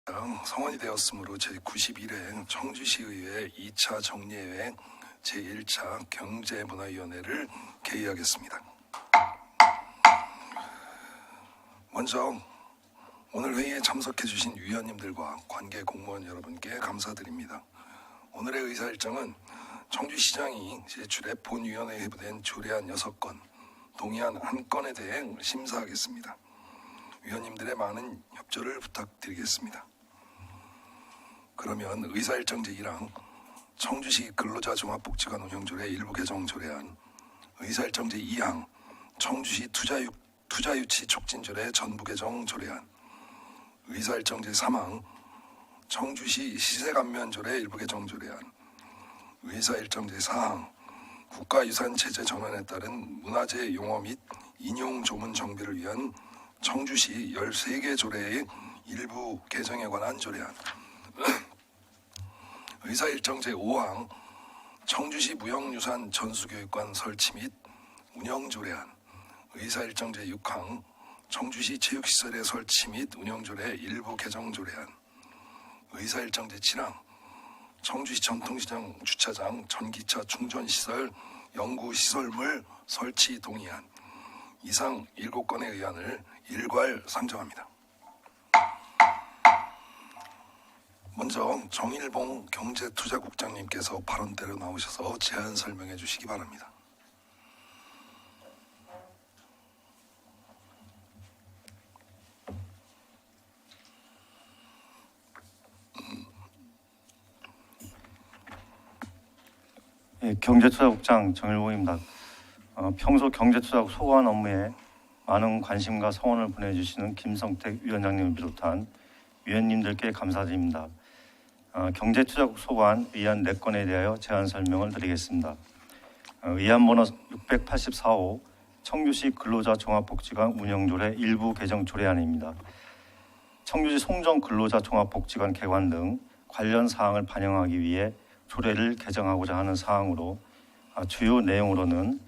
성원이 되었으므로 제91회 청주시의회 2차 정례회행 제1차 경제문화위원회를 개의하겠습니다. 먼저 오늘 회의에 참석해 주신 위원님들과 관계 공무원 여러분께 감사드립니다. 오늘의 의사일정은 청주시장이 제출해 본위원회에 회부된 조례안 6건, 동의안 1건에 대해 심사하겠습니다. 위원님들의 많은 협조를 부탁드리겠습니다. 그러면 의사일정 제1항 청주시 근로자 종합복지관 운영조례 일부 개정 조례안, 의사일정 제2항 청주시 투자유치 촉진조례 전부 개정 조례안, 의사일정 제3항 청주시 시세감면조례 일부 개정 조례안, 의사일정 제4항 국가유산 체제 전환에 따른 문화재 용어 및 인용 조문 정비를 위한 청주시 13개 조례의 일부 개정에 관한 조례안, 의사일정 제5항 청주시 무형유산 전수교육관 설치 및 운영 조례안, 의사일정 제6항 청주시 체육시설의 설치 및 운영 조례 일부 개정 조례안, 의사일정 제7항 청주시 전통시장 주차장 전기차 충전시설 연구시설물 설치 동의안, 이상 7건의 의안을 일괄 상정합니다. 먼저 정일봉 경제투자국장님께서 발언대로 나오셔서 제안 설명해 주시기 바랍니다. 예, 경제투자국장 정일봉입니다. 평소 경제투자국 소관 업무에 많은 관심과 성원을 보내주시는 김성택 위원장님을 비롯한 위원님들께 감사드립니다. 경제투자국 소관 의안 4건에 대하여 제안 설명을 드리겠습니다. 의안 번호 684호 청주시 근로자 종합복지관 운영조례 일부 개정 조례안입니다. 청주시 송정 근로자 종합복지관 개관 등 관련 사항을 반영하기 위해 조례를 개정하고자 하는 사항으로 주요 내용으로는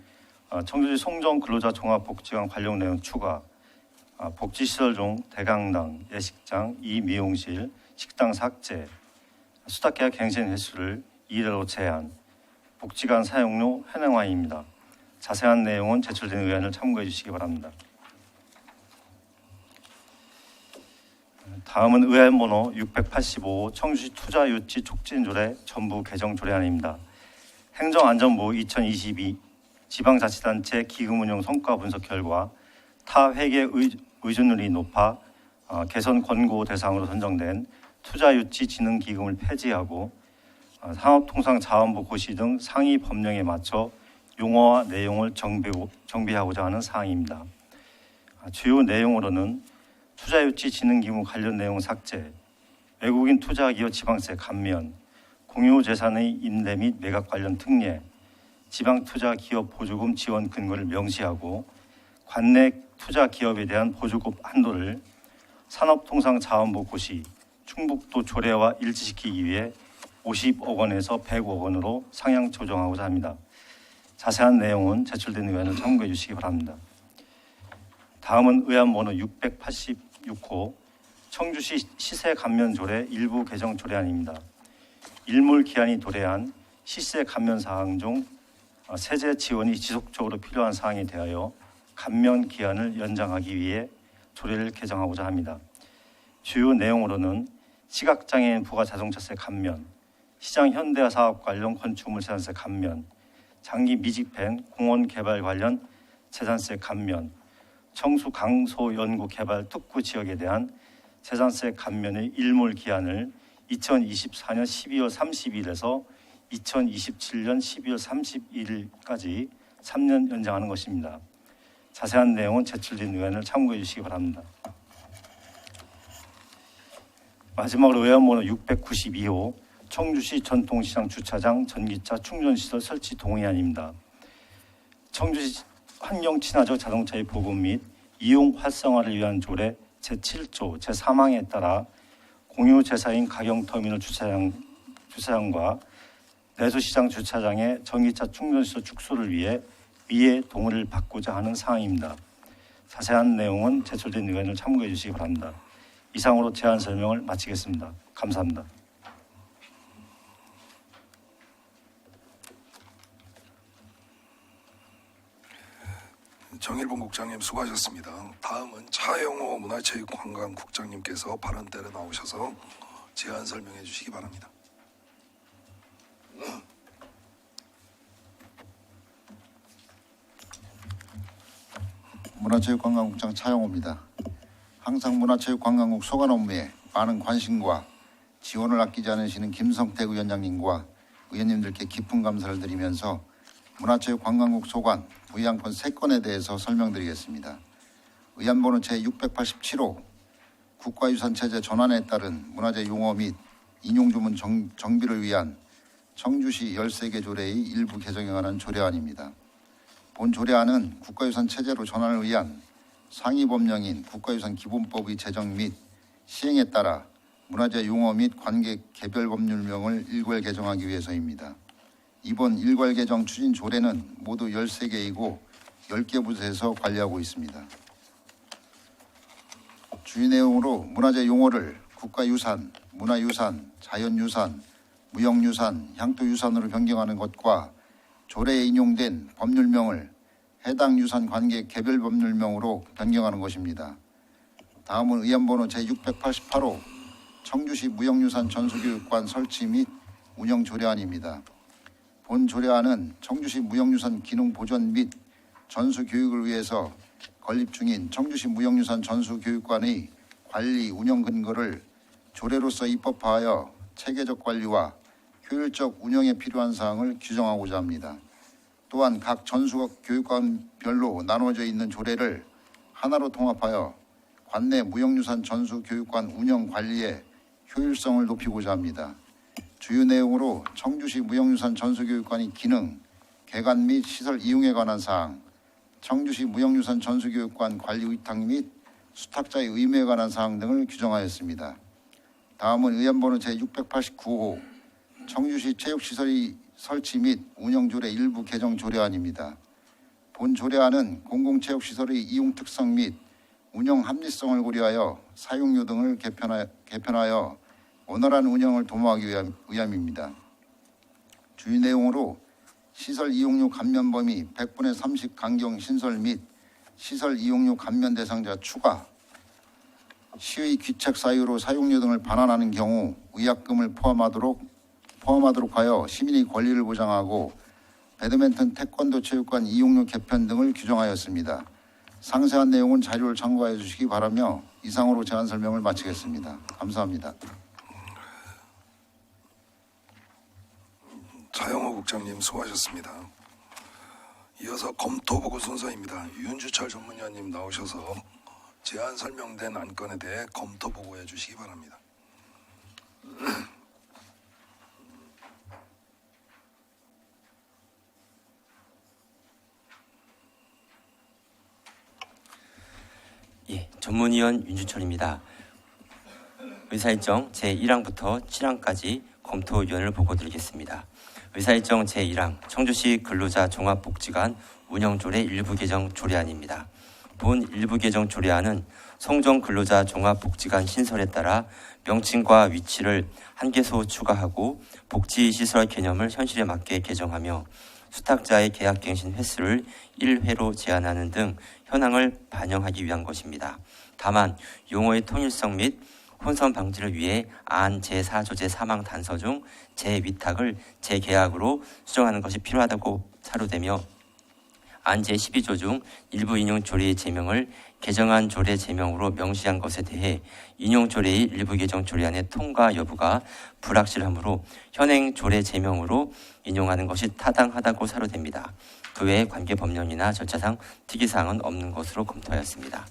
청주시 송정 근로자 종합복지관 관련 내용 추가, 복지시설 중 대강당, 예식장, 미용실, 식당 삭제, 수탁계약 갱신 횟수를 2회로 제한, 복지관 사용료 현행화입니다. 자세한 내용은 제출된 의안을 참고해 주시기 바랍니다. 다음은 의안 번호 685 청주시 투자유치 촉진조례 전부 개정 조례안입니다. 행정안전부 2022 지방자치단체 기금운용 성과 분석 결과 타 회계 의존율이 높아 개선 권고 대상으로 선정된 투자유치진흥기금을 폐지하고 산업통상자원부 고시 등 상위 법령에 맞춰 용어와 내용을 정비하고자 하는 사항입니다. 주요 내용으로는 투자유치진흥기금 관련 내용 삭제, 외국인 투자기업 지방세 감면, 공유재산의 임대 및 매각 관련 특례, 지방투자기업 보조금 지원 근거를 명시하고 관내 투자기업에 대한 보조금 한도를 산업통상자원부 고시, 충북도 조례와 일치시키기 위해 50억 원에서 100억 원으로 상향 조정하고자 합니다. 자세한 내용은 제출된 의안을 참고해 주시기 바랍니다. 다음은 의안 번호 686호 청주시 시세감면조례 일부 개정 조례안입니다. 일몰기한이 도래한 시세 감면 사항 중 세제 지원이 지속적으로 필요한 사항에 대하여 감면 기한을 연장하기 위해 조례를 개정하고자 합니다. 주요 내용으로는 시각장애인 부가자동차세 감면, 시장 현대화 사업 관련 건축물 재산세 감면, 장기 미집행 공원 개발 관련 재산세 감면, 청수 강소 연구 개발 특구 지역에 대한 재산세 감면의 일몰 기한을 2024년 12월 30일에서 2027년 12월 31일까지 3년 연장하는 것입니다. 자세한 내용은 제출된 의안을 참고해 주시기 바랍니다. 마지막으로 의안 번호 692호 청주시 전통시장 주차장 전기차 충전시설 설치 동의안입니다. 청주시 환경친화적 자동차의 보급 및 이용 활성화를 위한 조례 제7조 제3항에 따라 공유재사인 가경터미널 주차장과 내수시장 주차장의 전기차 충전시설 축소를 위해 위의 동의를 받고자 하는 사항입니다. 자세한 내용은 제출된 의안을 참고해 주시기 바랍니다. 이상으로 제안 설명을 마치겠습니다. 감사합니다. 정일봉 국장님 수고하셨습니다. 다음은 차영호 문화체육관광국장님께서 발언대로 나오셔서 제안 설명해 주시기 바랍니다. 문화체육관광국장 차영호입니다. 항상 문화체육관광국 소관 업무에 많은 관심과 지원을 아끼지 않으시는 김성택 위원장님과 의원님들께 깊은 감사를 드리면서 문화체육관광국 소관 부의안건 3건에 대해서 설명드리겠습니다. 의안번호 제687호 국가유산체제 전환에 따른 문화재 용어 및 인용조문 정비를 위한 청주시 13개 조례의 일부 개정에 관한 조례안입니다. 본 조례안은 국가유산 체제로 전환을 위한 상위 법령인 국가유산기본법의 제정 및 시행에 따라 문화재 용어 및 관계 개별 법률명을 일괄 개정하기 위해서입니다. 이번 일괄 개정 추진 조례는 모두 13개이고 10개 부서에서 관리하고 있습니다. 주의 내용으로 문화재 용어를 국가유산, 문화유산, 자연유산, 무형유산, 향토유산으로 변경하는 것과 조례에 인용된 법률명을 해당 유산 관계 개별 법률명으로 변경하는 것입니다. 다음은 의안번호 제688호 청주시 무형유산 전수교육관 설치 및 운영 조례안입니다. 본 조례안은 청주시 무형유산 기능 보존 및 전수 교육을 위해서 건립 중인 청주시 무형유산 전수교육관의 관리 운영 근거를 조례로서 입법하여 체계적 관리와 효율적 운영에 필요한 사항을 규정하고자 합니다. 또한 각 전수교육관별로 나누어져 있는 조례를 하나로 통합하여 관내 무형유산 전수교육관 운영 관리의 효율성을 높이고자 합니다. 주요 내용으로 청주시 무형유산 전수교육관의 기능, 개관 및 시설 이용에 관한 사항, 청주시 무형유산 전수교육관 관리 위탁 및 수탁자의 의무에 관한 사항 등을 규정하였습니다. 다음은 의안번호 제689호 청주시 체육시설의 설치 및 운영조례 일부 개정 조례안입니다. 본 조례안은 공공체육시설의 이용 특성 및 운영 합리성을 고려하여 사용료 등을 개편하여 원활한 운영을 도모하기 위함입니다. 주의 내용으로 시설 이용료 감면 범위 100분의 30 강경 신설 및 시설 이용료 감면 대상자 추가, 시의 귀책 사유로 사용료 등을 반환하는 경우 의약금을 포함하도록 하여 시민의 권리를 보장하고 배드민턴 태권도 체육관 이용료 개편 등을 규정하였습니다. 상세한 내용은 자료를 참고해 주시기 바라며 이상으로 제안 설명을 마치겠습니다. 감사합니다. 차영호 국장님 수고하셨습니다. 이어서 검토보고 순서입니다. 윤주철 전문위원님 나오셔서 제안 설명된 안건에 대해 검토보고해 주시기 바랍니다. 예, 전문위원 윤주철입니다. 의사일정 제1항부터 7항까지 검토위원을 보고드리겠습니다. 의사일정 제1항 청주시 근로자 종합복지관 운영조례 일부 개정 조례안입니다. 본 일부 개정 조례안은 성정 근로자 종합복지관 신설에 따라 명칭과 위치를 한 개소 추가하고 복지시설 개념을 현실에 맞게 개정하며 수탁자의 계약갱신 횟수를 1회로 제한하는 등 현황을 반영하기 위한 것입니다. 다만 용어의 통일성 및 혼선 방지를 위해 안 제4조제 3항 단서 중 재위탁을 재계약으로 수정하는 것이 필요하다고 사료되며 안 제12조 중 일부 인용 조례의 제명을 개정안 조례 제명으로 명시한 것에 대해 인용 조례의 일부 개정 조례안의 통과 여부가 불확실하므로 현행 조례 제명으로 인용하는 것이 타당하다고 사료됩니다. 그 외에 관계 법령이나 절차상 특이사항은 없는 것으로 검토하였습니다.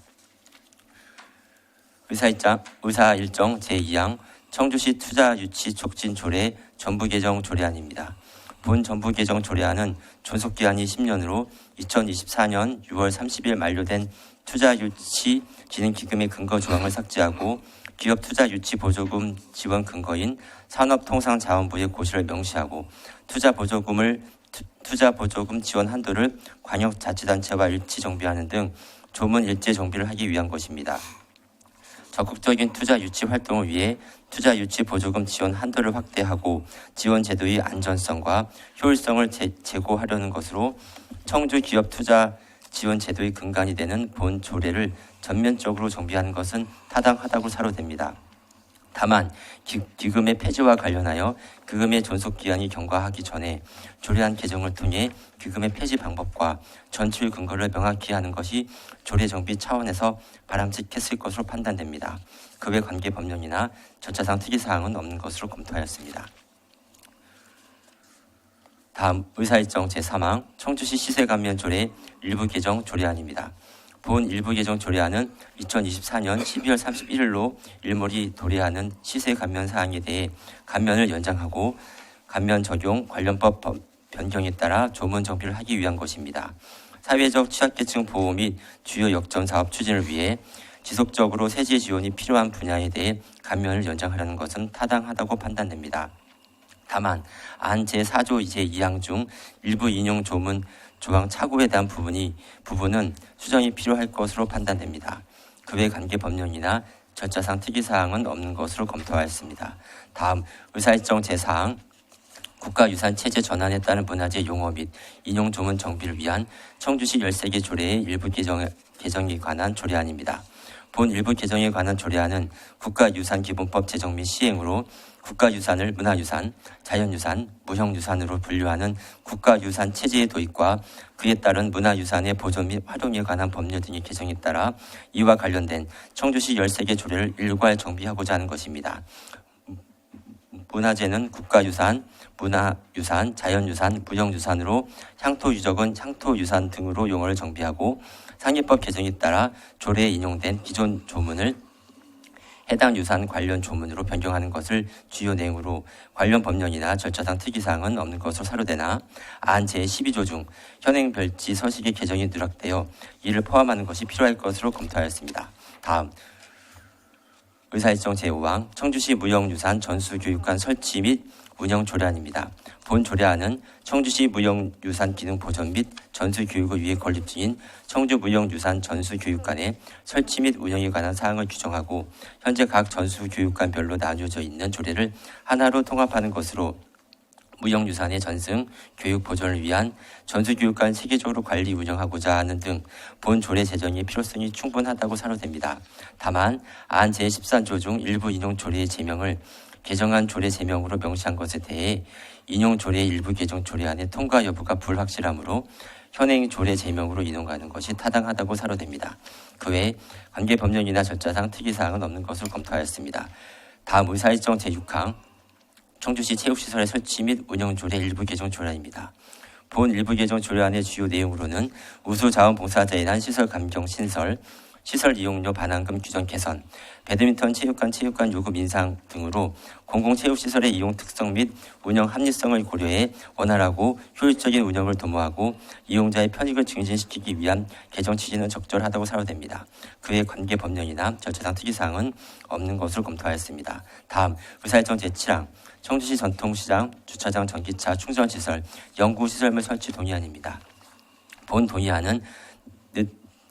의사일정 제2항 청주시 투자유치 촉진 조례 전부 개정 조례안입니다. 본 전부 개정 조례안은 존속기한이 10년으로 2024년 6월 30일 만료된 투자유치 진행기금의 근거 조항을 삭제하고 기업 투자유치 보조금 지원 근거인 산업통상자원부의 고시를 명시하고 투자보조금 지원 한도를 광역자치단체와 일치 정비하는 등 조문 일제 정비를 하기 위한 것입니다. 적극적인 투자 유치 활동을 위해 투자 유치 보조금 지원 한도를 확대하고 지원 제도의 안전성과 효율성을 제고하려는 것으로 청주 기업 투자 지원 제도의 근간이 되는 본 조례를 전면적으로 정비하는 것은 타당하다고 사료됩니다. 다만 기금의 폐지와 관련하여 기금의 존속 기한이 경과하기 전에 조례안 개정을 통해 기금의 폐지 방법과 전출 근거를 명확히 하는 것이 조례 정비 차원에서 바람직했을 것으로 판단됩니다. 그 외 관계 법령이나 절차상 특이사항은 없는 것으로 검토하였습니다. 다음 의사일정 제3항 청주시 시세감면조례 일부 개정 조례안입니다. 본 일부 개정 조례안은 2024년 12월 31일로 일몰이 도래하는 시세 감면 사항에 대해 감면을 연장하고 감면 적용 관련법 변경에 따라 조문 정비를 하기 위한 것입니다. 사회적 취약계층 보호 및 주요 역점 사업 추진을 위해 지속적으로 세제 지원이 필요한 분야에 대해 감면을 연장하려는 것은 타당하다고 판단됩니다. 다만 안 제4조 제2항 중 일부 인용 조문 조항 착오에 대한 부분은 수정이 필요할 것으로 판단됩니다. 그 외 관계 법령이나 절차상 특이사항은 없는 것으로 검토하였습니다. 다음 의사일정 제4항 국가유산 체제 전환에 따른 문화재 용어 및 인용 조문 정비를 위한 청주시 13개 조례의 일부 개정에 관한 조례안입니다. 본 일부 개정에 관한 조례안은 국가유산기본법 제정 및 시행으로 국가유산을 문화유산, 자연유산, 무형유산으로 분류하는 국가유산 체제의 도입과 그에 따른 문화유산의 보존 및 활용에 관한 법률 등의 개정에 따라 이와 관련된 청주시 13개 조례를 일괄 정비하고자 하는 것입니다. 문화재는 국가유산, 문화유산, 자연유산, 무형유산으로 향토유적은 향토유산 등으로 용어를 정비하고 상위법 개정에 따라 조례에 인용된 기존 조문을 해당 유산 관련 조문으로 변경하는 것을 주요 내용으로 관련 법령이나 절차상 특이사항은 없는 것으로 사료되나 안 제12조 중 현행 별지 서식의 개정이 누락되어 이를 포함하는 것이 필요할 것으로 검토하였습니다. 다음 의사일정 제5항 청주시 무형유산 전수교육관 설치 및 운영 조례안입니다. 본 조례안은 청주시 무형유산 기능 보존 및 전수교육을 위해 건립 중인 청주 무형유산 전수교육관의 설치 및 운영에 관한 사항을 규정하고 현재 각 전수교육관별로 나뉘어져 있는 조례를 하나로 통합하는 것으로 무형유산의 전승, 교육 보존을 위한 전수교육관 체계적으로 관리 운영하고자 하는 등 본 조례 제정의 필요성이 충분하다고 사료됩니다. 다만 안 제13조 중 일부 인용 조례의 제명을 개정한 조례 제명으로 명시한 것에 대해 인용 조례 일부 개정 조례안의 통과 여부가 불확실하므로 현행 조례 제명으로 인용하는 것이 타당하다고 사료됩니다. 그 외 관계 법령이나 절차상 특이사항은 없는 것으로 검토하였습니다. 다음 의사일정 제6항 청주시 체육시설의 설치 및 운영 조례 일부 개정 조례안입니다. 본 일부 개정 조례안의 주요 내용으로는 우수자원봉사자에 대한 시설 감경 신설, 시설 이용료 반환금 규정 개선, 배드민턴 체육관 요금 인상 등으로 공공체육시설의 이용 특성 및 운영 합리성을 고려해 원활하고 효율적인 운영을 도모하고 이용자의 편익을 증진시키기 위한 개정 취지는 적절하다고 사료됩니다. 그의 관계 법령이나 절차상 특이사항은 없는 것으로 검토하였습니다. 다음 의사일정 제7항 청주시 전통시장 주차장 전기차 충전시설 연구시설물 설치 동의안입니다. 본 동의안은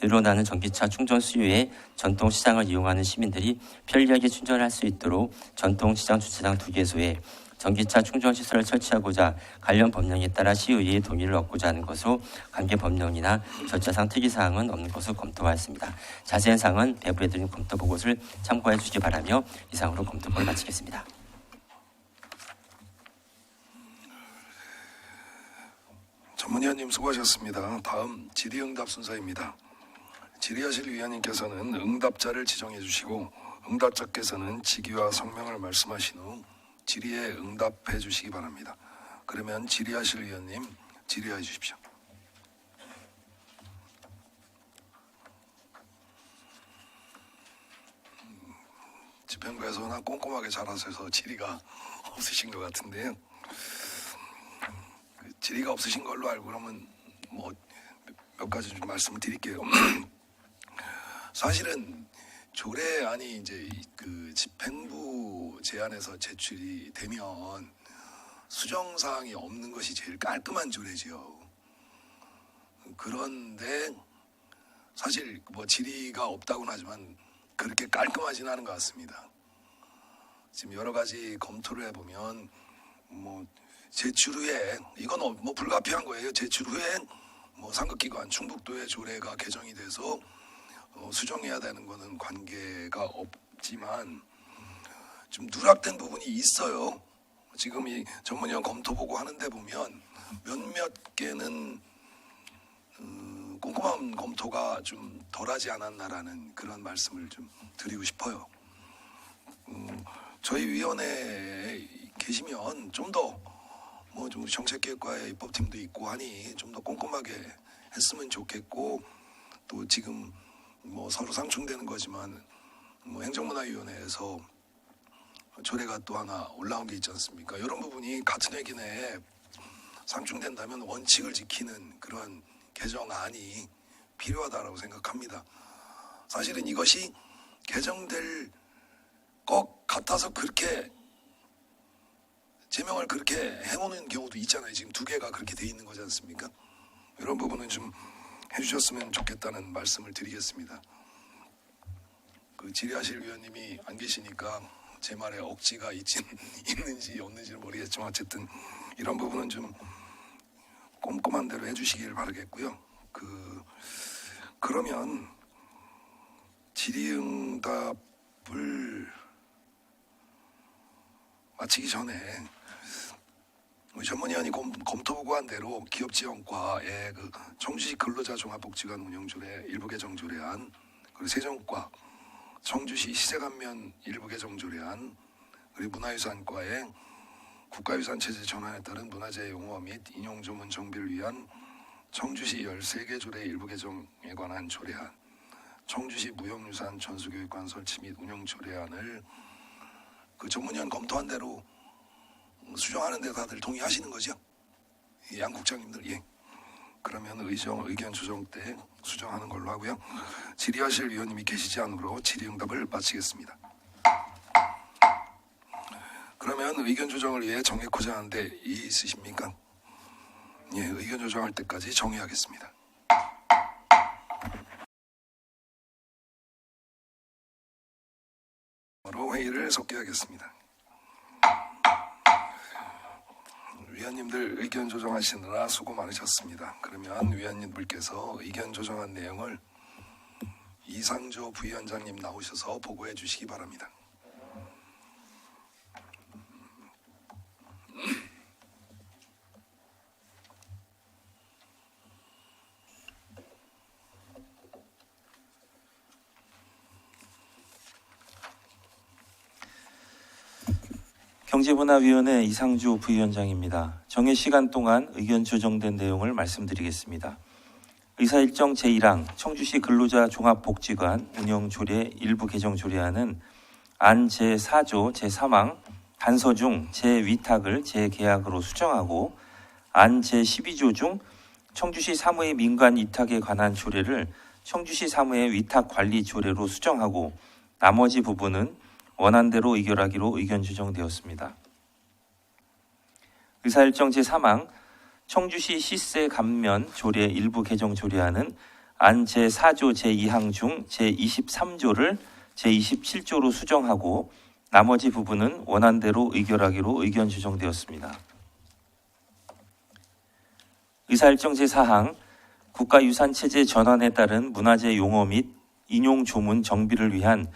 늘어나는 전기차 충전 수요에 전통시장을 이용하는 시민들이 편리하게 충전할 수 있도록 전통시장 주차장 2개소에 전기차 충전시설을 설치하고자 관련 법령에 따라 시의회의 동의를 얻고자 하는 것으로 관계 법령이나 절차상 특이사항은 없는 것으로 검토하였습니다. 자세한 사항은 배부해드린 검토 보고서를 참고해 주시기 바라며 이상으로 검토를 마치겠습니다. 전문위원님 수고하셨습니다. 다음 질의응답 순서입니다. 질의하실 위원님께서는 응답자를 지정해 주시고 응답자께서는 직위와 성명을 말씀하신 후 질의에 응답해 주시기 바랍니다. 그러면 질의하실 위원님 질의해 주십시오. 집행부에서 워낙 꼼꼼하게 잘하셔서 질의가 없으신 것 같은데요. 질의가 없으신 걸로 알고 그러면 뭐 몇 가지 좀 말씀을 드릴게요. 사실은 조례안이 이제 그 집행부 제안에서 제출이 되면 수정 사항이 없는 것이 제일 깔끔한 조례지요. 그런데 사실 뭐 질의가 없다고는 하지만 그렇게 깔끔하지는 않은 것 같습니다. 지금 여러 가지 검토를 해보면 뭐 제출 후에 이건 뭐 불가피한 거예요. 제출 후에 뭐 상급기관 충북도의 조례가 개정이 돼서 수정해야 되는 거는 관계가 없지만 좀 누락된 부분이 있어요. 지금 이 전문위원 검토 보고 하는데 보면 몇몇 개는 꼼꼼한 검토가 좀 덜하지 않았나라는 그런 말씀을 좀 드리고 싶어요. 저희 위원회에 계시면 좀 더 뭐 좀 정책기획과의 입법팀도 있고 하니 좀 더 꼼꼼하게 했으면 좋겠고, 또 지금 뭐 서로 상충되는 거지만 뭐 행정문화위원회에서 조례가 또 하나 올라온 게 있지 않습니까? 이런 부분이 같은 회기 내에 상충된다면 원칙을 지키는 그런 개정안이 필요하다라고 생각합니다. 사실은 이것이 개정될 것 같아서 그렇게 제명을 그렇게 해오는 경우도 있잖아요. 지금 두 개가 그렇게 돼 있는 거지 않습니까? 이런 부분은 좀 해주셨으면 좋겠다는 말씀을 드리겠습니다. 그 질의하실 위원님이 안 계시니까 제 말에 억지가 있는지 없는지는 모르겠지만 어쨌든 이런 부분은 좀 꼼꼼한 대로 해주시길 바라겠고요. 그러면 질의응답을 마치기 전에 우리 전문위원이 검토 보고한 대로 기업지원과의 그 청주시 근로자 종합복지관 운영조례 일부 개정 조례안, 그리고 세정과 청주시 시세감면 일부 개정 조례안, 그리고 문화유산과의 국가유산 체제 전환에 따른 문화재 용어 및 인용 조문 정비를 위한 청주시 13개 조례 일부 개정에 관한 조례안, 청주시 무형유산 전수교육관 설치 및 운영 조례안을 그 전문위원 검토한 대로 수정하는 데 다들 동의하시는 거죠? 양 국장님들, 예. 그러면 의견 조정 때 수정하는 걸로 하고요. 질의하실 위원님이 계시지 않으므로 질의응답을 마치겠습니다. 그러면 의견 조정을 위해 정해고자 하는데 있으십니까? 예, 의견 조정할 때까지 정의하겠습니다. 회의를 속개하겠습니다. 위원님들 의견 조정하시느라 수고 많으셨습니다. 그러면 위원님들께서 의견 조정한 내용을 이상조 부위원장님 나오셔서 보고해 주시기 바랍니다. 경제문화위원회 이상주 부위원장입니다. 정해 시간 동안 의견 조정된 내용을 말씀드리겠습니다. 의사일정 제1항 청주시 근로자 종합복지관 운영조례 일부 개정 조례안은 안 제4조 제3항 단서 중 재위탁을 재계약으로 수정하고 안 제12조 중 청주시 사무의 민간 위탁에 관한 조례를 청주시 사무의 위탁 관리 조례로 수정하고 나머지 부분은 원안대로 의결하기로 의견 조정되었습니다. 의사일정 제3항 청주시 시세 감면 조례 일부 개정 조례안은 안 제4조 제2항 중 제23조를 제27조로 수정하고 나머지 부분은 원안대로 의결하기로 의견 조정되었습니다. 의사일정 제4항 국가유산체제 전환에 따른 문화재 용어 및 인용 조문 정비를 위한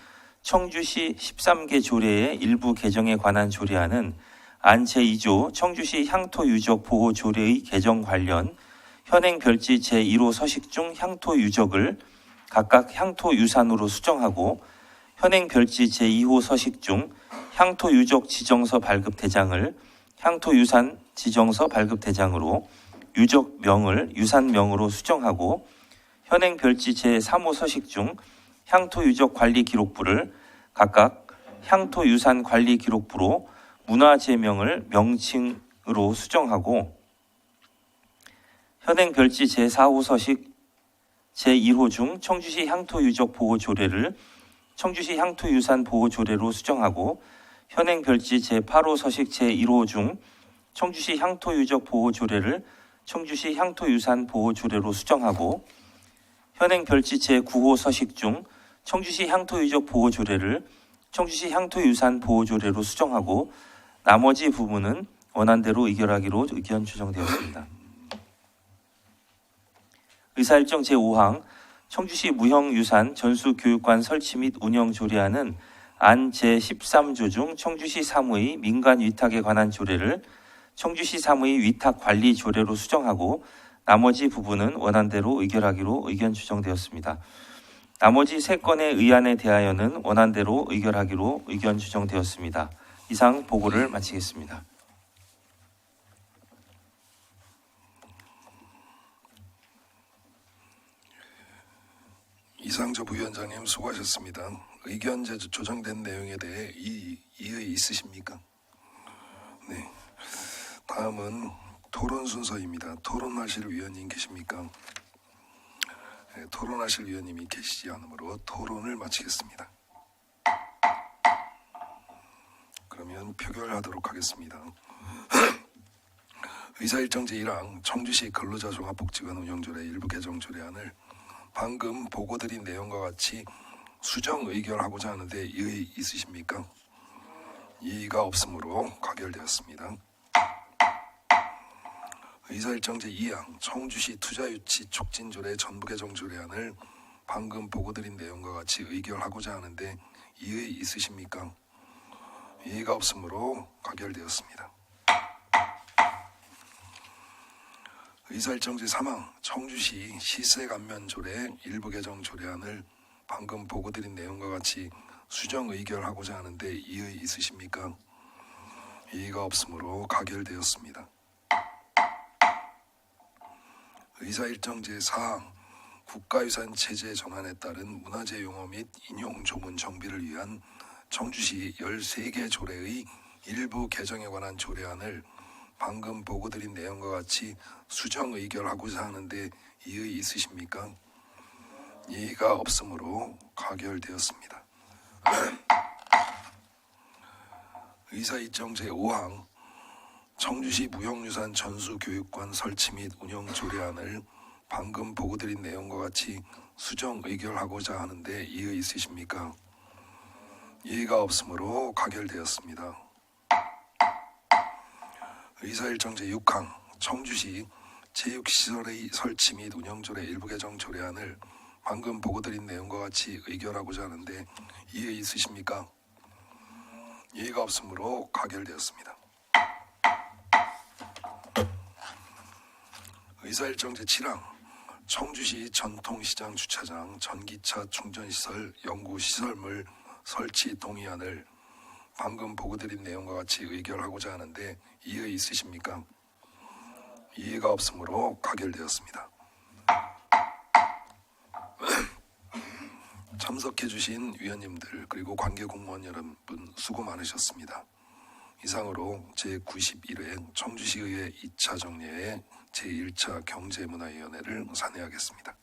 청주시 13개 조례의 일부 개정에 관한 조례안은 안 제2조 청주시 향토유적 보호 조례의 개정 관련 현행 별지 제1호 서식 중 향토유적을 각각 향토유산으로 수정하고 현행 별지 제2호 서식 중 향토유적 지정서 발급 대장을 향토유산 지정서 발급 대장으로 유적명을 유산명으로 수정하고 현행 별지 제3호 서식 중 향토유적 관리 기록부를 각각 향토유산 관리 기록부로 문화재명을 명칭으로 수정하고 현행 별지 제4호 서식 제1호 중 청주시 향토유적 보호 조례를 청주시 향토유산 보호 조례로 수정하고 현행 별지 제8호 서식 제1호 중 청주시 향토유적 보호 조례를 청주시 향토유산 보호 조례로 수정하고 현행 별지 제9호 서식 중 청주시 향토유적 보호조례를 청주시 향토유산 보호조례로 수정하고 나머지 부분은 원안대로 의결하기로 의견 추정되었습니다. 의사일정 제5항 청주시 무형유산 전수교육관 설치 및 운영 조례안은 안 제13조 중 청주시 사무의 민간 위탁에 관한 조례를 청주시 사무의 위탁 관리 조례로 수정하고 나머지 부분은 원안대로 의결하기로 의견 추정되었습니다. 나머지 3건의 의안에 대하여는 원안대로 의결하기로 의견 추정되었습니다. 이상 보고를 마치겠습니다. 이상조 부위원장님 수고하셨습니다. 의견 조정된 내용에 대해 이의 있으십니까? 네. 다음은 토론 순서입니다. 토론하실 위원님 계십니까? 네, 토론하실 위원님이 계시지 않으므로 토론을 마치겠습니다. 그러면 표결하도록 하겠습니다. 의사일정 제1항 청주시 근로자 종합복지관 운영조례 일부 개정 조례안을 방금 보고드린 내용과 같이 수정 의결하고자 하는데 이의 있으십니까? 이의가 없으므로 가결되었습니다. 의사일정 제2항 청주시 투자유치 촉진조례 전부 개정 조례안을 방금 보고드린 내용과 같이 의결하고자 하는데 이의 있으십니까? 이의가 없으므로 가결되었습니다. 의사일정 제3항 청주시 시세감면조례 일부 개정 조례안을 방금 보고드린 내용과 같이 수정 의결하고자 하는데 이의 있으십니까? 이의가 없으므로 가결되었습니다. 의사일정 제4항 국가유산 체제 전환에 따른 문화재 용어 및 인용 조문 정비를 위한 청주시 13개 조례의 일부 개정에 관한 조례안을 방금 보고드린 내용과 같이 수정 의결하고자 하는데 이의 있으십니까? 이의가 없으므로 가결되었습니다. 의사일정 제5항 청주시 무형유산 전수교육관 설치 및 운영 조례안을 방금 보고드린 내용과 같이 수정 의결하고자 하는데 이의 있으십니까? 이의가 없으므로 가결되었습니다. 의사일정 제6항 청주시 체육시설의 설치 및 운영조례 일부 개정 조례안을 방금 보고드린 내용과 같이 의결하고자 하는데 이의 있으십니까? 이의가 없으므로 가결되었습니다. 의사일정 제7항 청주시 전통시장 주차장 전기차 충전시설 연구시설물 설치 동의안을 방금 보고드린 내용과 같이 의결하고자 하는데 이의 있으십니까? 이의가 없으므로 가결되었습니다. 참석해주신 위원님들 그리고 관계 공무원 여러분 수고 많으셨습니다. 이상으로 제91회 청주시의회 2차 정례회 제1차 경제문화위원회를 산회하겠습니다.